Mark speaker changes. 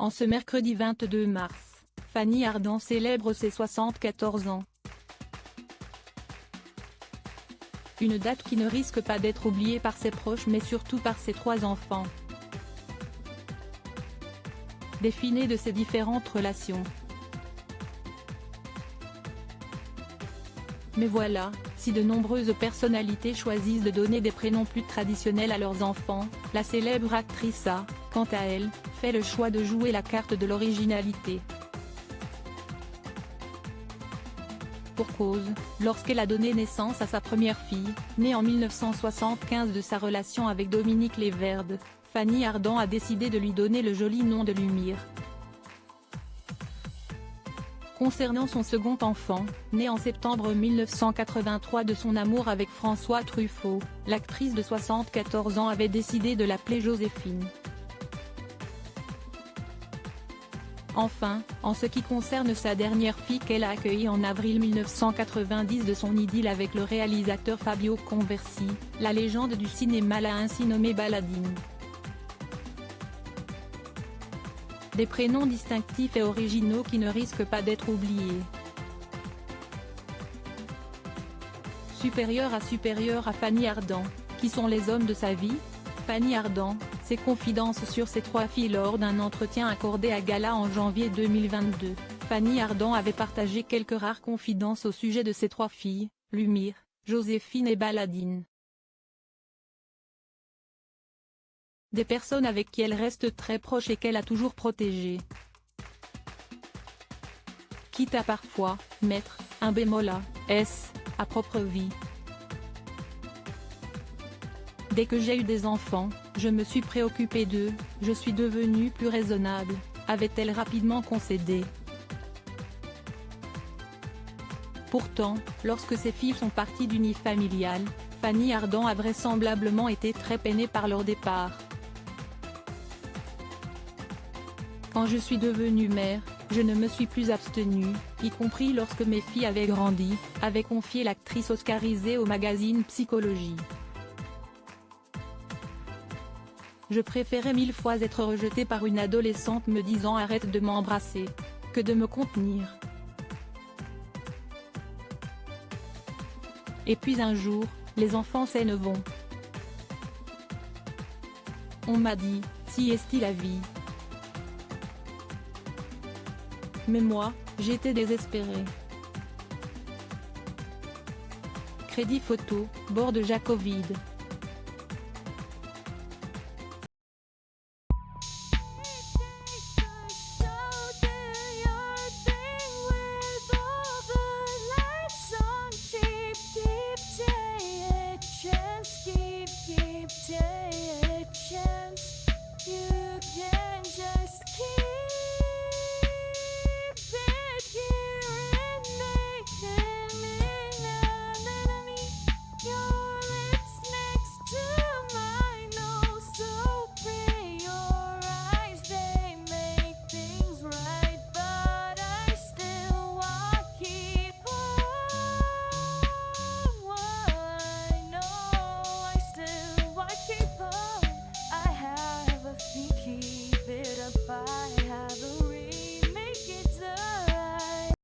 Speaker 1: En ce mercredi 22 mars, Fanny Ardant célèbre ses 74 ans. Une date qui ne risque pas d'être oubliée par ses proches mais surtout par ses 3 enfants. Défilé de ses différentes relations. Mais voilà, si de nombreuses personnalités choisissent de donner des prénoms plus traditionnels à leurs enfants, la célèbre actrice a, quant à elle, fait le choix de jouer la carte de l'originalité. Pour cause, lorsqu'elle a donné naissance à sa première fille, née en 1975 de sa relation avec Dominique Léverde, Fanny Ardant a décidé de lui donner le joli nom de Lumière. Concernant son second enfant, né en septembre 1983 de son amour avec François Truffaut, l'actrice de 74 ans avait décidé de l'appeler Joséphine. Enfin, en ce qui concerne sa dernière fille qu'elle a accueillie en avril 1990 de son idylle avec le réalisateur Fabio Conversi, la légende du cinéma l'a ainsi nommée Baladine. Des prénoms distinctifs et originaux qui ne risquent pas d'être oubliés. Supérieur à Fanny Ardant, qui sont les hommes de sa vie? Fanny Ardant, ses confidences sur ses 3 filles lors d'un entretien accordé à Gala en janvier 2022. Fanny Ardant avait partagé quelques rares confidences au sujet de ses 3 filles, Lumière, Joséphine et Baladine. Des personnes avec qui elle reste très proche et qu'elle a toujours protégées. Quitte à parfois, mettre un bémol à S à propre vie. Dès que j'ai eu des enfants, je me suis préoccupée d'eux, je suis devenue plus raisonnable, avait-elle rapidement concédé. Pourtant, lorsque ses filles sont parties du nid familial, Fanny Ardant a vraisemblablement été très peinée par leur départ. Quand je suis devenue mère, je ne me suis plus abstenue, y compris lorsque mes filles avaient grandi, avait confié l'actrice oscarisée au magazine Psychologie. Je préférais 1000 fois être rejetée par une adolescente me disant arrête de m'embrasser, que de me contenir. Et puis un jour, les enfants s'en vont. On m'a dit, si est-il la vie. Mais moi, j'étais désespérée. Crédit photo, bord de Jacovide.